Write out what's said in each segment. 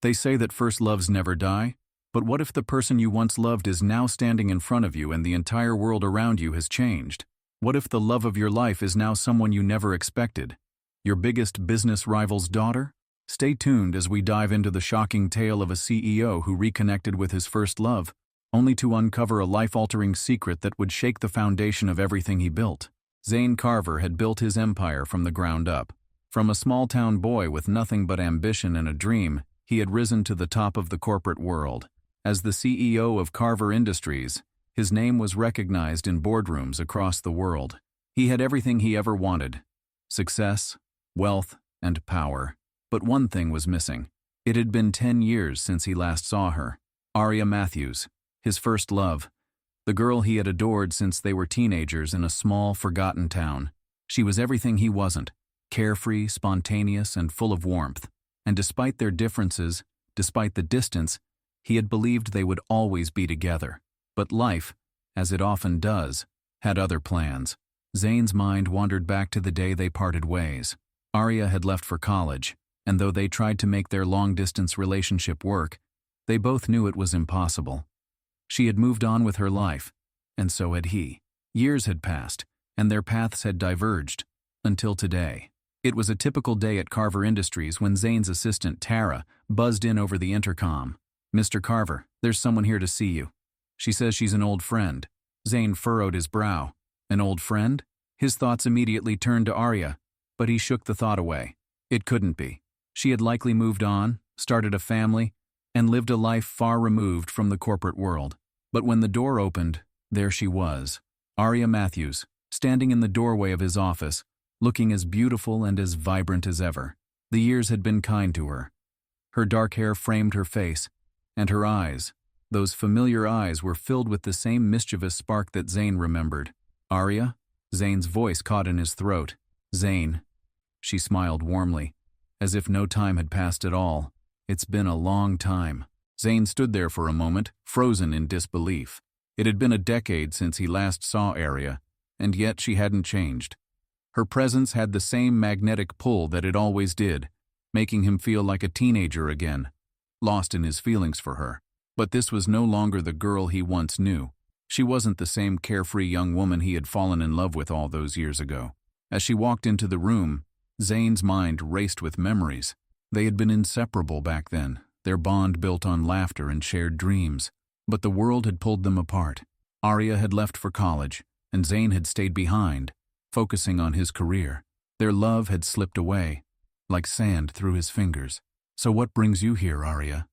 They say that first loves never die, but what if the person you once loved is now standing in front of you and the entire world around you has changed? What if the love of your life is now someone you never expected? Your biggest business rival's daughter? Stay tuned as we dive into the shocking tale of a CEO who reconnected with his first love, only to uncover a life-altering secret that would shake the foundation of everything he built. Zane Carver had built his empire from the ground up. From a small-town boy with nothing but ambition and a dream, he had risen to the top of the corporate world. As the CEO of Carver Industries, his name was recognized in boardrooms across the world. He had everything he ever wanted: success, wealth, and power. But one thing was missing. It had been 10 years since he last saw her. Aria Matthews, his first love, the girl he had adored since they were teenagers in a small, forgotten town. She was everything he wasn't: carefree, spontaneous, and full of warmth. And despite their differences, despite the distance, he had believed they would always be together. But life, as it often does, had other plans. Zane's mind wandered back to the day they parted ways. Aria had left for college, and though they tried to make their long-distance relationship work, they both knew it was impossible. She had moved on with her life, and so had he. Years had passed, and their paths had diverged, until today. It was a typical day at Carver Industries when Zane's assistant, Tara, buzzed in over the intercom. "Mr. Carver, there's someone here to see you. She says she's an old friend." Zane furrowed his brow. An old friend? His thoughts immediately turned to Aria, but he shook the thought away. It couldn't be. She had likely moved on, started a family, and lived a life far removed from the corporate world. But when the door opened, there she was, Aria Matthews, standing in the doorway of his office, looking as beautiful and as vibrant as ever. The years had been kind to her. Her dark hair framed her face, and her eyes, those familiar eyes, were filled with the same mischievous spark that Zane remembered. "Aria?" Zane's voice caught in his throat. "Zane." She smiled warmly, as if no time had passed at all. "It's been a long time." Zane stood there for a moment, frozen in disbelief. It had been a decade since he last saw Aria, and yet she hadn't changed. Her presence had the same magnetic pull that it always did, making him feel like a teenager again, lost in his feelings for her. But this was no longer the girl he once knew. She wasn't the same carefree young woman he had fallen in love with all those years ago. As she walked into the room, Zane's mind raced with memories. They had been inseparable back then, their bond built on laughter and shared dreams. But the world had pulled them apart. Aria had left for college, and Zane had stayed behind, focusing on his career. Their love had slipped away, like sand through his fingers. "So what brings you here, Aria?"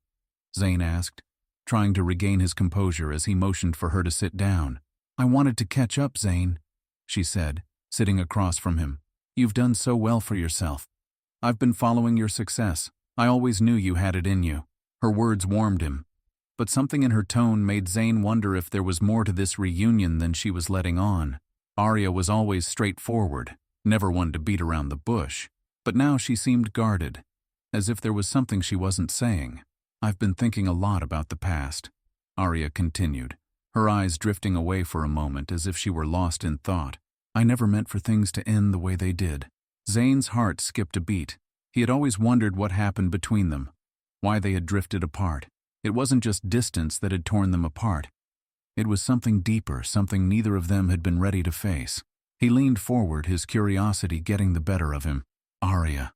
Zane asked, trying to regain his composure as he motioned for her to sit down. "I wanted to catch up, Zane," she said, sitting across from him. "You've done so well for yourself. I've been following your success. I always knew you had it in you." Her words warmed him, but something in her tone made Zane wonder if there was more to this reunion than she was letting on. Aria was always straightforward, never one to beat around the bush, but now she seemed guarded, as if there was something she wasn't saying. "I've been thinking a lot about the past," Aria continued, her eyes drifting away for a moment as if she were lost in thought. "I never meant for things to end the way they did." Zane's heart skipped a beat. He had always wondered what happened between them, why they had drifted apart. It wasn't just distance that had torn them apart. It was something deeper, something neither of them had been ready to face. He leaned forward, his curiosity getting the better of him. "Aria,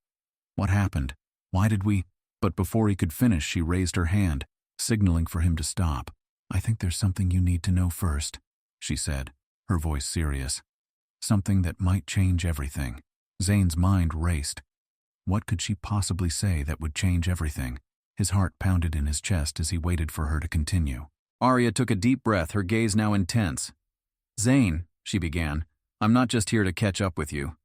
what happened? Why did we—" But before he could finish, she raised her hand, signaling for him to stop. "I think there's something you need to know first," she said, her voice serious. "Something that might change everything." Zane's mind raced. What could she possibly say that would change everything? His heart pounded in his chest as he waited for her to continue. Aria took a deep breath, her gaze now intense. "Zane," she began, "I'm not just here to catch up with you.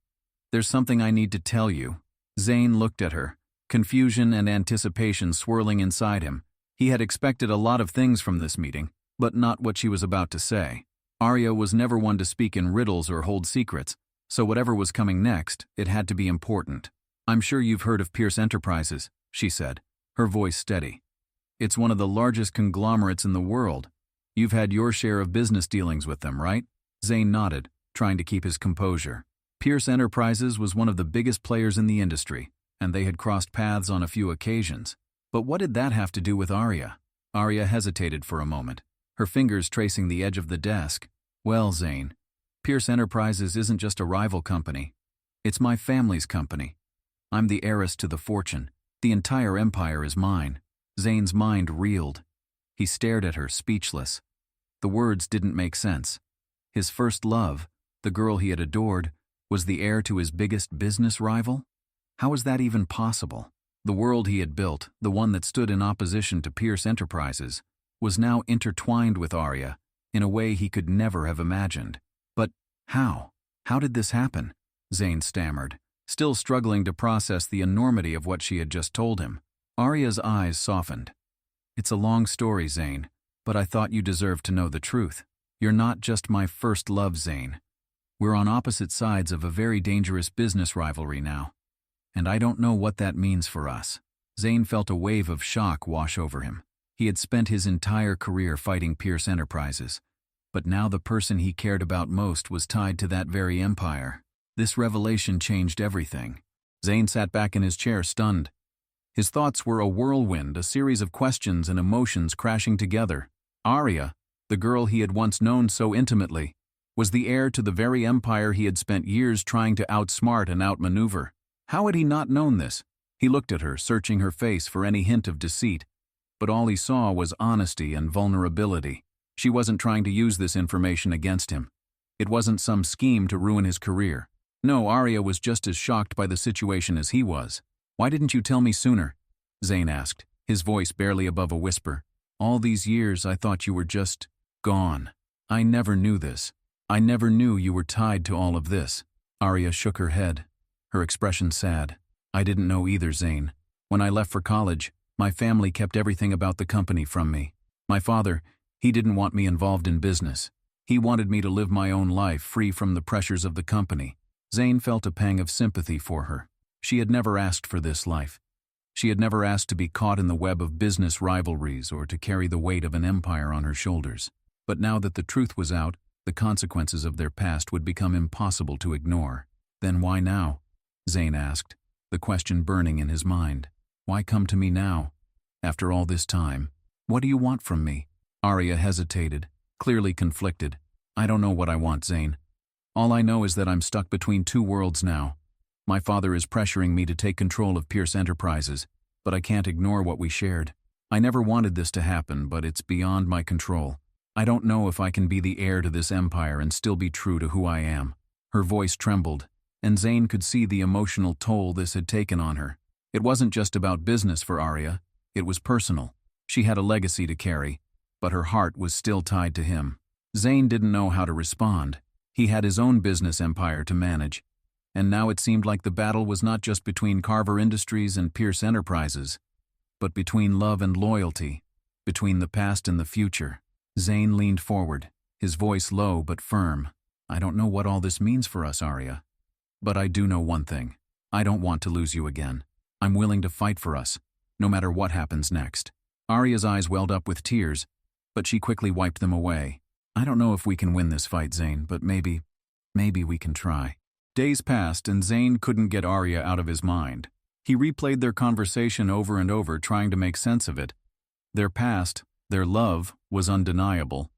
There's something I need to tell you." Zane looked at her, confusion and anticipation swirling inside him. He had expected a lot of things from this meeting, but not what she was about to say. Aria was never one to speak in riddles or hold secrets, so whatever was coming next, it had to be important. "I'm sure you've heard of Pierce Enterprises," she said, her voice steady. "It's one of the largest conglomerates in the world. You've had your share of business dealings with them, right?" Zane nodded, trying to keep his composure. Pierce Enterprises was one of the biggest players in the industry, and they had crossed paths on a few occasions. But what did that have to do with Arya? Arya hesitated for a moment, her fingers tracing the edge of the desk. Well, Zane, Pierce Enterprises isn't just a rival company. It's my family's company. I'm the heiress to the fortune. The entire empire is mine. Zane's mind reeled. He stared at her, speechless. The words didn't make sense. His first love, the girl he had adored, was the heir to his biggest business rival? How was that even possible? The world he had built, the one that stood in opposition to Pierce Enterprises, was now intertwined with Arya in a way he could never have imagined. But how? How did this happen? Zane stammered, still struggling to process the enormity of what she had just told him. Arya's eyes softened. It's a long story, Zane, but I thought you deserved to know the truth. You're not just my first love, Zane. We're on opposite sides of a very dangerous business rivalry now. And I don't know what that means for us. Zane felt a wave of shock wash over him. He had spent his entire career fighting Pierce Enterprises, but now the person he cared about most was tied to that very empire. This revelation changed everything. Zane sat back in his chair, stunned. His thoughts were a whirlwind, a series of questions and emotions crashing together. Arya, the girl he had once known so intimately, was the heir to the very empire he had spent years trying to outsmart and outmaneuver. How had he not known this? He looked at her, searching her face for any hint of deceit, but all he saw was honesty and vulnerability. She wasn't trying to use this information against him. It wasn't some scheme to ruin his career. No, Arya was just as shocked by the situation as he was. Why didn't you tell me sooner? Zane asked, his voice barely above a whisper. All these years I thought you were just gone. I never knew this. I never knew you were tied to all of this. Arya shook her head, her expression sad. I didn't know either, Zane. When I left for college, my family kept everything about the company from me. My father, he didn't want me involved in business. He wanted me to live my own life free from the pressures of the company. Zane felt a pang of sympathy for her. She had never asked for this life. She had never asked to be caught in the web of business rivalries or to carry the weight of an empire on her shoulders. But now that the truth was out, the consequences of their past would become impossible to ignore. Then why now? Zane asked, the question burning in his mind. Why come to me now? After all this time, what do you want from me? Arya hesitated, clearly conflicted. I don't know what I want, Zane. All I know is that I'm stuck between two worlds now. My father is pressuring me to take control of Pierce Enterprises, but I can't ignore what we shared. I never wanted this to happen, but it's beyond my control. I don't know if I can be the heir to this empire and still be true to who I am. Her voice trembled, and Zane could see the emotional toll this had taken on her. It wasn't just about business for Arya, it was personal. She had a legacy to carry, but her heart was still tied to him. Zane didn't know how to respond. He had his own business empire to manage, and now it seemed like the battle was not just between Carver Industries and Pierce Enterprises, but between love and loyalty, between the past and the future. Zane leaned forward, his voice low but firm. I don't know what all this means for us, Arya. But I do know one thing. I don't want to lose you again. I'm willing to fight for us, no matter what happens next. Arya's eyes welled up with tears, but she quickly wiped them away. I don't know if we can win this fight, Zane, but maybe we can try. Days passed and Zane couldn't get Arya out of his mind. He replayed their conversation over and over, trying to make sense of it. Their past, their love, was undeniable.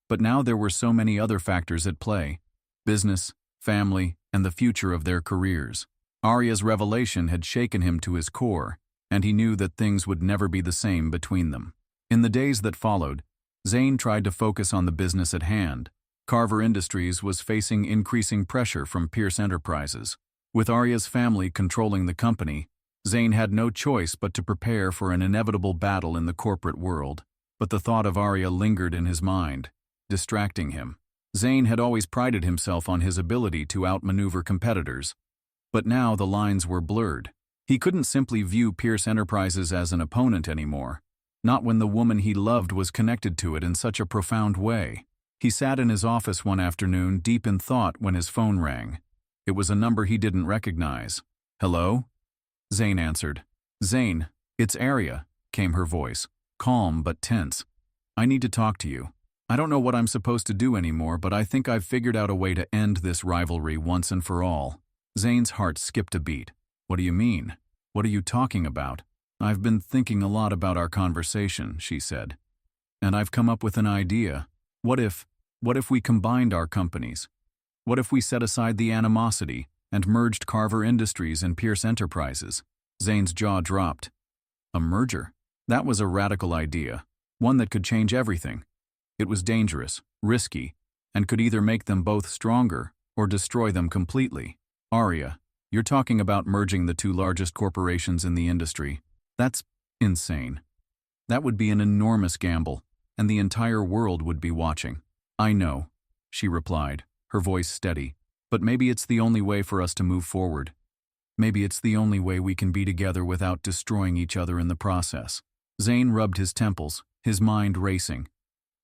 But now there were so many other factors at play. Business, family, and the future of their careers. Arya's revelation had shaken him to his core, and he knew that things would never be the same between them. In the days that followed, Zane tried to focus on the business at hand. Carver Industries was facing increasing pressure from Pierce Enterprises. With Arya's family controlling the company, Zane had no choice but to prepare for an inevitable battle in the corporate world. But the thought of Arya lingered in his mind, distracting him. Zane had always prided himself on his ability to outmaneuver competitors. But now the lines were blurred. He couldn't simply view Pierce Enterprises as an opponent anymore, not when the woman he loved was connected to it in such a profound way. He sat in his office one afternoon, deep in thought, when his phone rang. It was a number he didn't recognize. Hello? Zane answered. Zane, it's Arya, came her voice, calm but tense. I need to talk to you. I don't know what I'm supposed to do anymore, but I think I've figured out a way to end this rivalry once and for all. Zane's heart skipped a beat. What do you mean? What are you talking about? "I've been thinking a lot about our conversation," she said. "And I've come up with an idea. What if, what if we combined our companies? What if we set aside the animosity and merged Carver Industries and Pierce Enterprises?" Zane's jaw dropped. A merger? That was a radical idea, one that could change everything. It was dangerous, risky, and could either make them both stronger or destroy them completely. "Arya, you're talking about merging the two largest corporations in the industry. That's insane. That would be an enormous gamble, and the entire world would be watching." "I know," she replied, her voice steady, "but maybe it's the only way for us to move forward. Maybe it's the only way we can be together without destroying each other in the process." Zane rubbed his temples, his mind racing.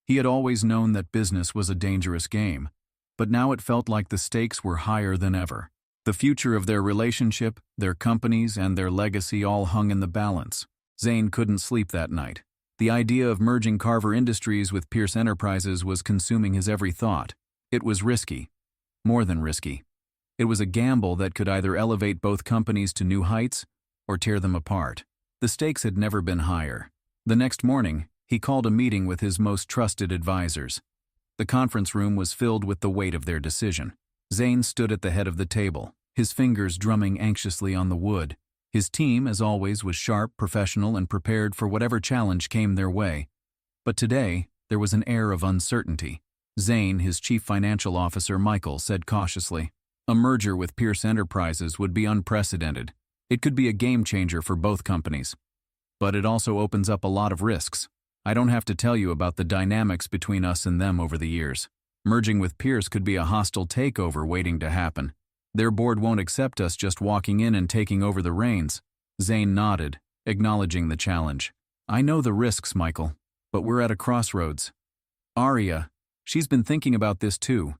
He had always known that business was a dangerous game, but now it felt like the stakes were higher than ever. The future of their relationship, their companies, and their legacy all hung in the balance. Zane couldn't sleep that night. The idea of merging Carver Industries with Pierce Enterprises was consuming his every thought. It was risky. More than risky. It was a gamble that could either elevate both companies to new heights or tear them apart. The stakes had never been higher. The next morning, he called a meeting with his most trusted advisors. The conference room was filled with the weight of their decision. Zane stood at the head of the table, his fingers drumming anxiously on the wood. His team, as always, was sharp, professional, and prepared for whatever challenge came their way. But today, there was an air of uncertainty. Zane, his chief financial officer, Michael, said cautiously, "A merger with Pierce Enterprises would be unprecedented. It could be a game-changer for both companies. But it also opens up a lot of risks. I don't have to tell you about the dynamics between us and them over the years. Merging with Pierce could be a hostile takeover waiting to happen. Their board won't accept us just walking in and taking over the reins." Zane nodded, acknowledging the challenge. "I know the risks, Michael, but we're at a crossroads. Arya, she's been thinking about this too,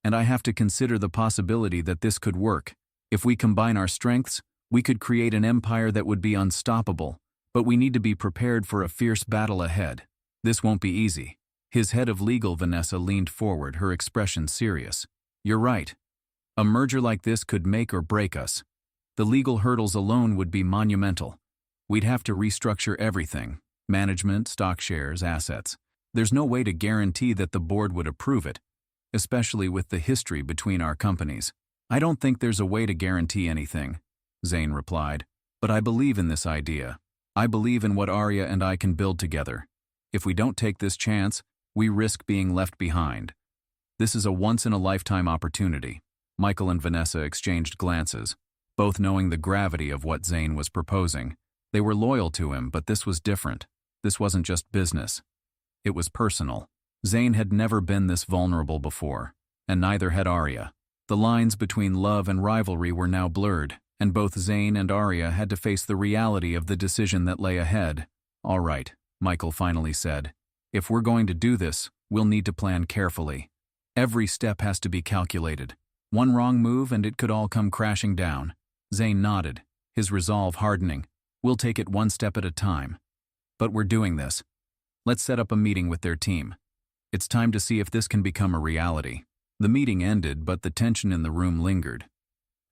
and I have to consider the possibility that this could work. If we combine our strengths, we could create an empire that would be unstoppable, but we need to be prepared for a fierce battle ahead. This won't be easy." His head of legal, Vanessa, leaned forward, her expression serious. "You're right. A merger like this could make or break us. The legal hurdles alone would be monumental. We'd have to restructure everything: management, stock shares, assets. There's no way to guarantee that the board would approve it, especially with the history between our companies." "I don't think there's a way to guarantee anything," Zane replied, "but I believe in this idea. I believe in what Arya and I can build together. If we don't take this chance, we risk being left behind. This is a once-in-a-lifetime opportunity." Michael and Vanessa exchanged glances, both knowing the gravity of what Zane was proposing. They were loyal to him, but this was different. This wasn't just business. It was personal. Zane had never been this vulnerable before, and neither had Arya. The lines between love and rivalry were now blurred, and both Zane and Arya had to face the reality of the decision that lay ahead. "All right," Michael finally said. "If we're going to do this, we'll need to plan carefully. Every step has to be calculated. One wrong move and it could all come crashing down." Zane nodded, his resolve hardening. "We'll take it one step at a time. But we're doing this. Let's set up a meeting with their team. It's time to see if this can become a reality." The meeting ended, but the tension in the room lingered.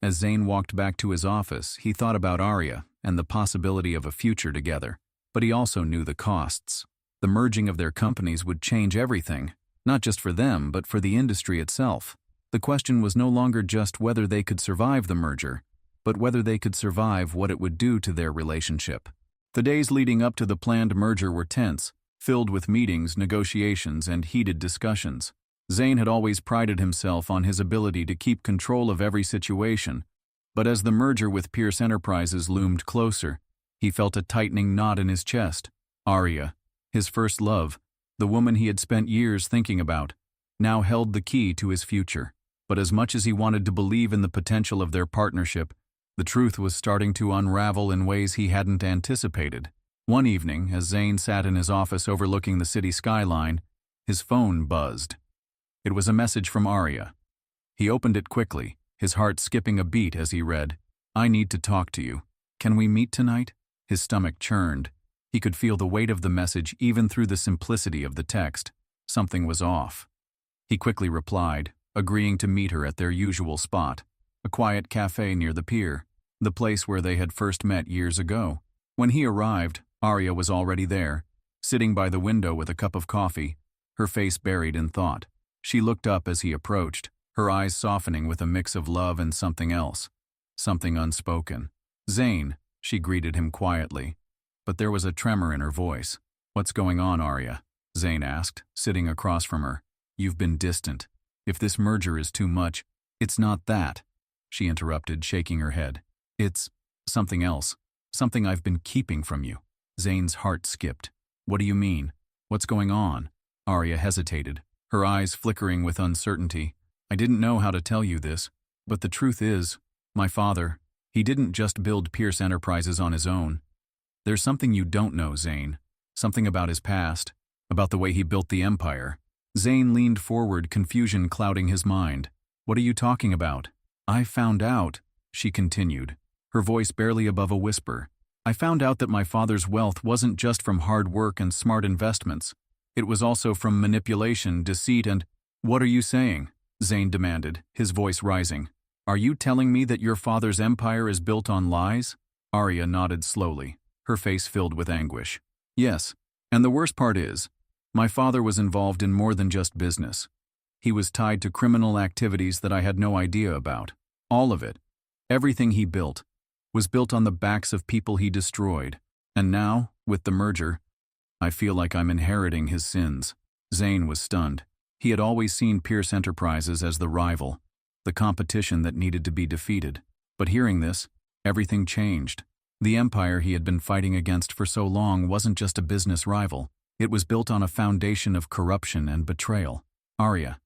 As Zane walked back to his office, he thought about Arya and the possibility of a future together. But he also knew the costs. The merging of their companies would change everything, not just for them, but for the industry itself. The question was no longer just whether they could survive the merger, but whether they could survive what it would do to their relationship. The days leading up to the planned merger were tense, filled with meetings, negotiations, and heated discussions. Zane had always prided himself on his ability to keep control of every situation, but as the merger with Pierce Enterprises loomed closer, he felt a tightening knot in his chest. Arya, his first love, the woman he had spent years thinking about, now held the key to his future. But as much as he wanted to believe in the potential of their partnership, the truth was starting to unravel in ways he hadn't anticipated. One evening, as Zane sat in his office overlooking the city skyline, his phone buzzed. It was a message from Arya. He opened it quickly, his heart skipping a beat as he read, "I need to talk to you. Can we meet tonight?" His stomach churned. He could feel the weight of the message even through the simplicity of the text. Something was off. He quickly replied, agreeing to meet her at their usual spot, a quiet cafe near the pier, the place where they had first met years ago. When he arrived, Arya was already there, sitting by the window with a cup of coffee, her face buried in thought. She looked up as he approached, her eyes softening with a mix of love and something else, something unspoken. "Zane," she greeted him quietly, but there was a tremor in her voice. "What's going on, Arya?" Zane asked, sitting across from her. "You've been distant. If this merger is too much—" "It's not that," she interrupted, shaking her head. "It's something else, something I've been keeping from you." Zane's heart skipped. "What do you mean? What's going on?" Arya hesitated, her eyes flickering with uncertainty. "I didn't know how to tell you this, but the truth is, my father, he didn't just build Pierce Enterprises on his own. There's something you don't know, Zane. Something about his past, about the way he built the empire." Zane leaned forward, confusion clouding his mind. "What are you talking about?" "I found out," she continued, her voice barely above a whisper. "I found out that my father's wealth wasn't just from hard work and smart investments. It was also from manipulation, deceit, and—" "What are you saying?" Zane demanded, his voice rising. "Are you telling me that your father's empire is built on lies?" Arya nodded slowly, her face filled with anguish. "Yes, and the worst part is, my father was involved in more than just business. He was tied to criminal activities that I had no idea about. All of it, everything he built, was built on the backs of people he destroyed. And now, with the merger, I feel like I'm inheriting his sins." Zane was stunned. He had always seen Pierce Enterprises as the rival, the competition that needed to be defeated. But hearing this, everything changed. The empire he had been fighting against for so long wasn't just a business rival. It was built on a foundation of corruption and betrayal. "Arya,"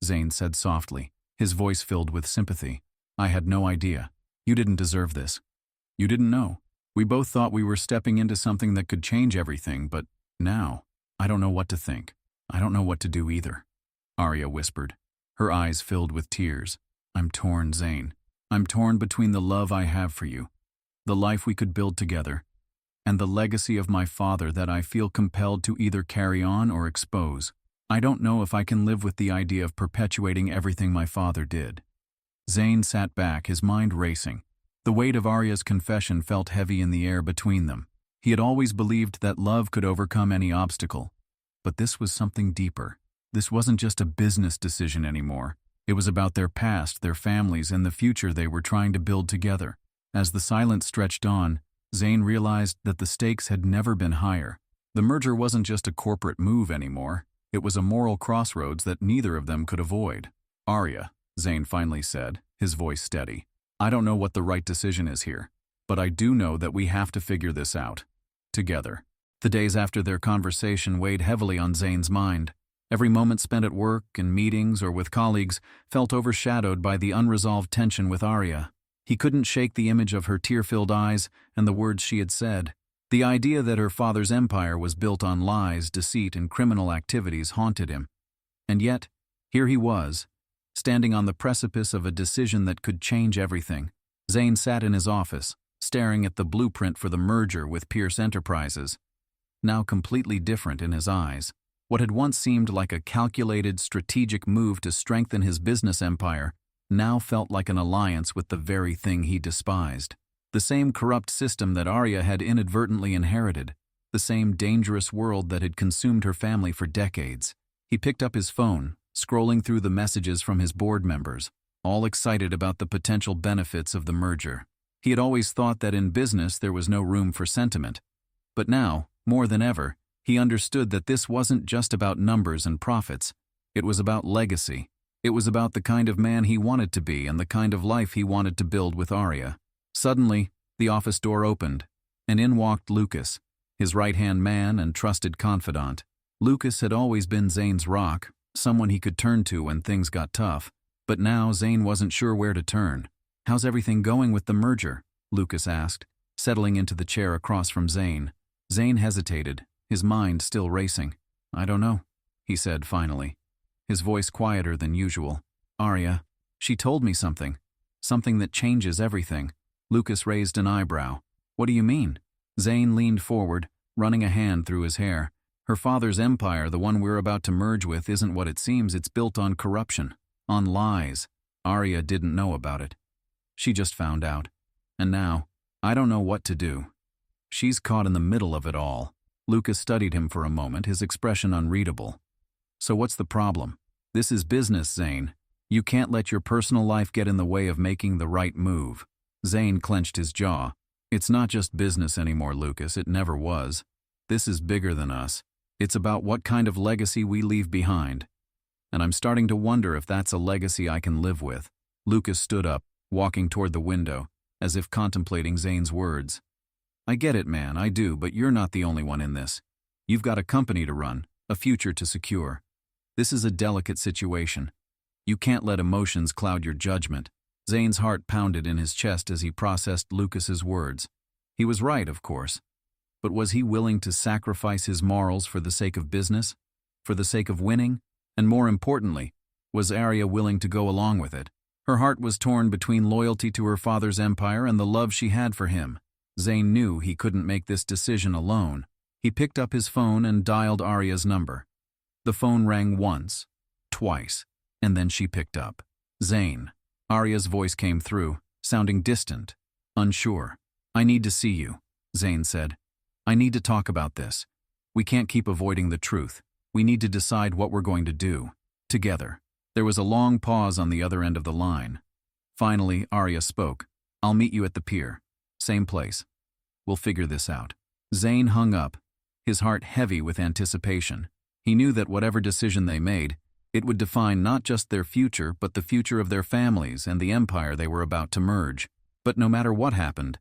Zane said softly, his voice filled with sympathy. "I had no idea. You didn't deserve this. You didn't know. We both thought we were stepping into something that could change everything, but now, I don't know what to think. I don't know what to do either." Arya whispered, her eyes filled with tears. "I'm torn, Zane. I'm torn between the love I have for you, the life we could build together, and the legacy of my father that I feel compelled to either carry on or expose. I don't know if I can live with the idea of perpetuating everything my father did." Zane sat back, his mind racing. The weight of Arya's confession felt heavy in the air between them. He had always believed that love could overcome any obstacle. But this was something deeper. This wasn't just a business decision anymore. It was about their past, their families, and the future they were trying to build together. As the silence stretched on, Zane realized that the stakes had never been higher. The merger wasn't just a corporate move anymore. It was a moral crossroads that neither of them could avoid. "Arya," Zane finally said, his voice steady, "I don't know what the right decision is here, but I do know that we have to figure this out. Together." The days after their conversation weighed heavily on Zane's mind. Every moment spent at work, in meetings, or with colleagues felt overshadowed by the unresolved tension with Arya. He couldn't shake the image of her tear-filled eyes and the words she had said. The idea that her father's empire was built on lies, deceit, and criminal activities haunted him. And yet, here he was, standing on the precipice of a decision that could change everything. Zane sat in his office, staring at the blueprint for the merger with Pierce Enterprises, now completely different in his eyes. What had once seemed like a calculated, strategic move to strengthen his business empire now felt like an alliance with the very thing he despised. The same corrupt system that Arya had inadvertently inherited, the same dangerous world that had consumed her family for decades. He picked up his phone, scrolling through the messages from his board members, all excited about the potential benefits of the merger. He had always thought that in business there was no room for sentiment. But now, more than ever, he understood that this wasn't just about numbers and profits. It was about legacy. It was about the kind of man he wanted to be and the kind of life he wanted to build with Arya. Suddenly, the office door opened, and in walked Lucas, his right-hand man and trusted confidant. Lucas had always been Zane's rock, someone he could turn to when things got tough. But now Zane wasn't sure where to turn. "How's everything going with the merger?" Lucas asked, settling into the chair across from Zane. Zane hesitated, his mind still racing. "I don't know," he said finally, his voice quieter than usual. "Arya, she told me something that changes everything." Lucas raised an eyebrow. "What do you mean?" Zane leaned forward, running a hand through his hair. "Her father's empire, the one we're about to merge with, isn't what it seems. It's built on corruption, on lies. Arya didn't know about it. She just found out. And now, I don't know what to do." She's caught in the middle of it all. Lucas studied him for a moment, his expression unreadable. So what's the problem? This is business, Zane. You can't let your personal life get in the way of making the right move. Zane clenched his jaw. It's not just business anymore, Lucas. It never was. This is bigger than us. It's about what kind of legacy we leave behind. And I'm starting to wonder if that's a legacy I can live with. Lucas stood up, walking toward the window, as if contemplating Zane's words. I get it, man, I do, but you're not the only one in this. You've got a company to run, a future to secure. This is a delicate situation. You can't let emotions cloud your judgment. Zane's heart pounded in his chest as he processed Lucas's words. He was right, of course. But was he willing to sacrifice his morals for the sake of business? For the sake of winning? And more importantly, was Arya willing to go along with it? Her heart was torn between loyalty to her father's empire and the love she had for him. Zane knew he couldn't make this decision alone. He picked up his phone and dialed Arya's number. The phone rang once, twice, and then she picked up. Zane. Arya's voice came through, sounding distant, unsure. I need to see you, Zane said. I need to talk about this. We can't keep avoiding the truth. We need to decide what we're going to do. Together. There was a long pause on the other end of the line. Finally, Arya spoke. I'll meet you at the pier. Same place. We'll figure this out. Zane hung up, his heart heavy with anticipation. He knew that whatever decision they made, it would define not just their future, but the future of their families and the empire they were about to merge. But no matter what happened,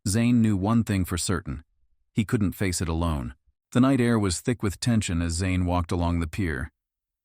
Zane knew one thing for certain. He couldn't face it alone. The night air was thick with tension as Zane walked along the pier.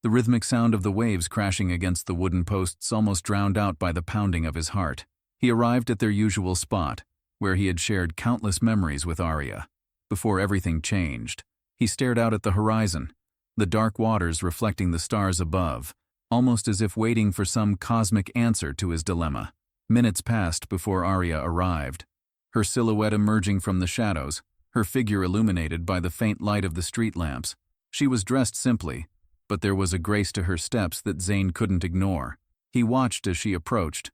The rhythmic sound of the waves crashing against the wooden posts almost drowned out by the pounding of his heart. He arrived at their usual spot, where he had shared countless memories with Arya. Before everything changed, he stared out at the horizon, the dark waters reflecting the stars above, almost as if waiting for some cosmic answer to his dilemma. Minutes passed before Arya arrived, her silhouette emerging from the shadows, her figure illuminated by the faint light of the street lamps. She was dressed simply, but there was a grace to her steps that Zane couldn't ignore. He watched as she approached,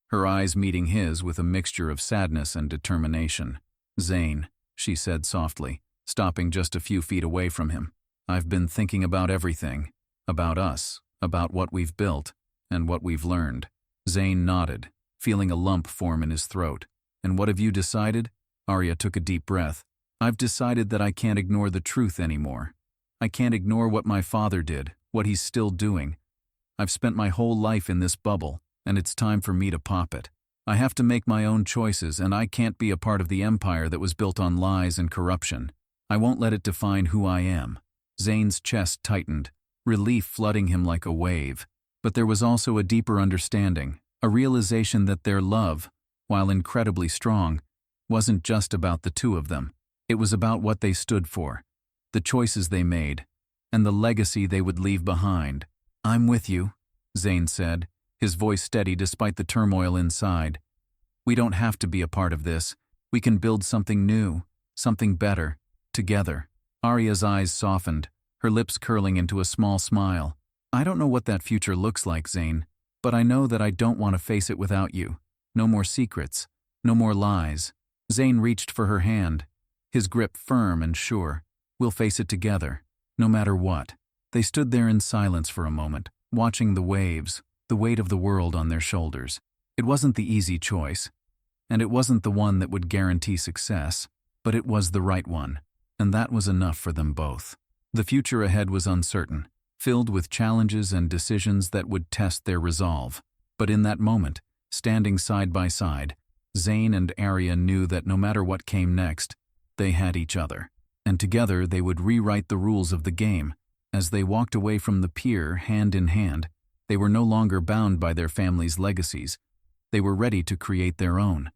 her eyes meeting his with a mixture of sadness and determination. Zane, she said softly, stopping just a few feet away from him. I've been thinking about everything, about us, about what we've built, and what we've learned. Zane nodded, feeling a lump form in his throat. And what have you decided? Arya took a deep breath. I've decided that I can't ignore the truth anymore. I can't ignore what my father did, what he's still doing. I've spent my whole life in this bubble, and it's time for me to pop it. I have to make my own choices, and I can't be a part of the empire that was built on lies and corruption. I won't let it define who I am. Zane's chest tightened, relief flooding him like a wave. But there was also a deeper understanding, a realization that their love, while incredibly strong, wasn't just about the two of them. It was about what they stood for, the choices they made, and the legacy they would leave behind. I'm with you, Zane said, his voice steady despite the turmoil inside. We don't have to be a part of this. We can build something new, something better, together. Arya's eyes softened, her lips curling into a small smile. I don't know what that future looks like, Zane, but I know that I don't want to face it without you. No more secrets, no more lies. Zane reached for her hand, his grip firm and sure. We'll face it together, no matter what. They stood there in silence for a moment, watching the waves, the weight of the world on their shoulders. It wasn't the easy choice, and it wasn't the one that would guarantee success, but it was the right one, and that was enough for them both. The future ahead was uncertain, filled with challenges and decisions that would test their resolve. But in that moment, standing side by side, Zane and Arya knew that no matter what came next, they had each other, and together they would rewrite the rules of the game. As they walked away from the pier hand in hand, they were no longer bound by their families' legacies. They were ready to create their own.